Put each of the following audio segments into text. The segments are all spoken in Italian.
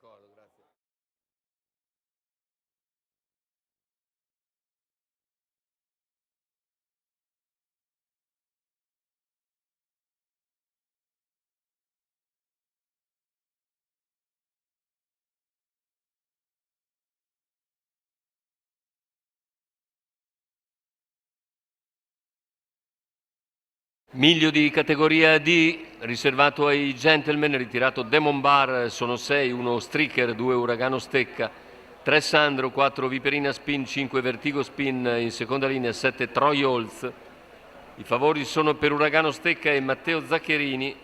d'accordo, grazie. Miglio di categoria D, riservato ai gentleman, ritirato Demon Bar, sono 6, 1 Striker, 2 Uragano Stecca, 3 Sandro, 4 Viperina Spin, 5 Vertigo Spin, in seconda linea 7 Troy Holz. I favori sono per Uragano Stecca e Matteo Zaccherini.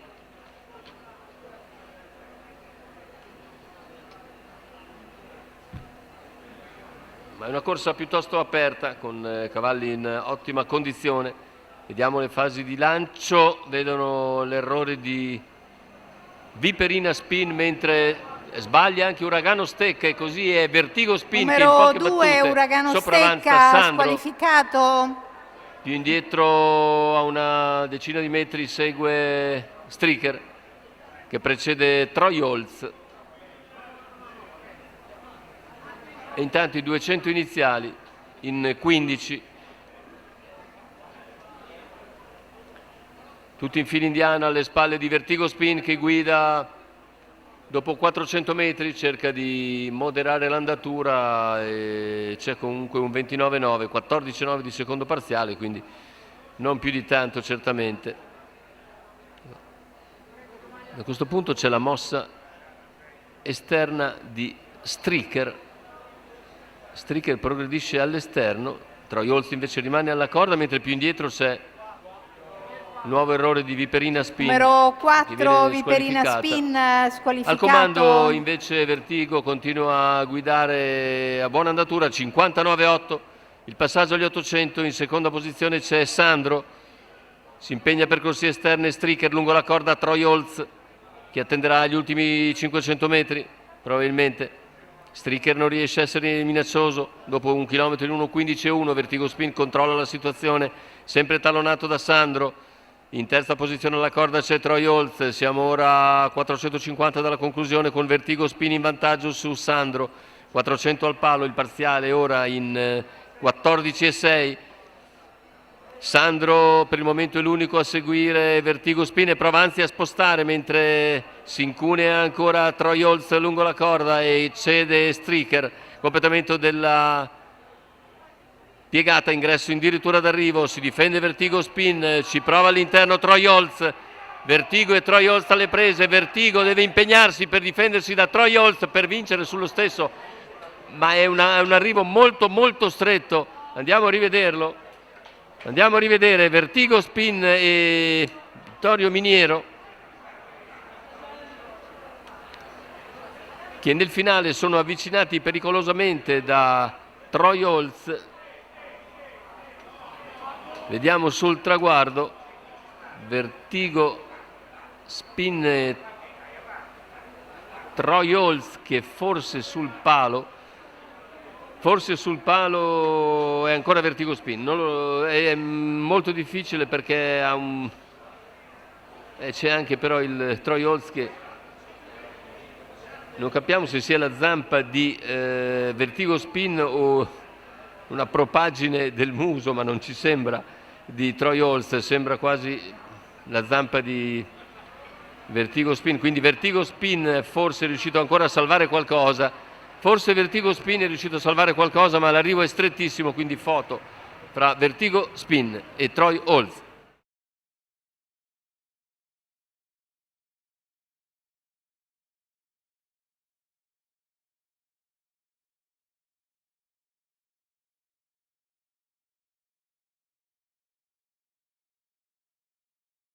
Ma è una corsa piuttosto aperta, con cavalli in ottima condizione. Vediamo le fasi di lancio, vedono l'errore di Viperina Spin, mentre sbaglia anche Uragano Stecca, e così è Vertigo Spin che in poche Numero 2 battute Uragano sopravanza Stecca, Sandro. squalificato. Più indietro a una decina di metri segue Striker, che precede Troy Holz. E intanto i 200 iniziali in 15. Tutti in fila indiana alle spalle di Vertigo Spin, che guida dopo 400 metri, cerca di moderare l'andatura e c'è comunque un 29,9, 14,9 di secondo parziale, quindi non più di tanto certamente. A questo punto c'è la mossa esterna di Striker. Striker progredisce all'esterno, Troy Holz invece rimane alla corda, mentre più indietro c'è nuovo errore di Viperina Spin. Numero 4 Viperina Spin, squalificato. Al comando invece Vertigo continua a guidare a buona andatura, 59,8. Il passaggio agli 800, in seconda posizione c'è Sandro. Si impegna per corsie esterne Striker lungo la corda, Troy Holz che attenderà gli ultimi 500 metri probabilmente. Striker non riesce a essere minaccioso dopo un chilometro in 1,15,1. Vertigo Spin controlla la situazione, sempre tallonato da Sandro. In terza posizione alla corda c'è Troy Holz, siamo ora a 450 dalla conclusione, con Vertigo Spin in vantaggio su Sandro. 400 al palo, il parziale ora in 14,6. Sandro per il momento è l'unico a seguire Vertigo Spin e prova anzi a spostare, mentre si incunea ancora Troy Holz lungo la corda e cede Striker. Completamento della piegata, ingresso addirittura d'arrivo, si difende Vertigo Spin, ci prova all'interno Troy Holz. Vertigo e Troy Holz alle prese, Vertigo deve impegnarsi per difendersi da Troy Holz per vincere sullo stesso, ma è un arrivo molto molto stretto. Andiamo a rivederlo, andiamo a rivedere Vertigo Spin e Vittorio Miniero, che nel finale sono avvicinati pericolosamente da Troy Holz. Vediamo sul traguardo Vertigo Spin e Troy Holz, che forse sul palo è ancora Vertigo Spin. È molto difficile perché ha c'è anche però il Troy Holz che non capiamo se sia la zampa di Vertigo Spin o una propaggine del muso, ma non ci sembra, di Troy Holz, sembra quasi la zampa di Vertigo Spin. Quindi Vertigo Spin forse è riuscito ancora a salvare qualcosa, ma l'arrivo è strettissimo, quindi foto fra Vertigo Spin e Troy Holz.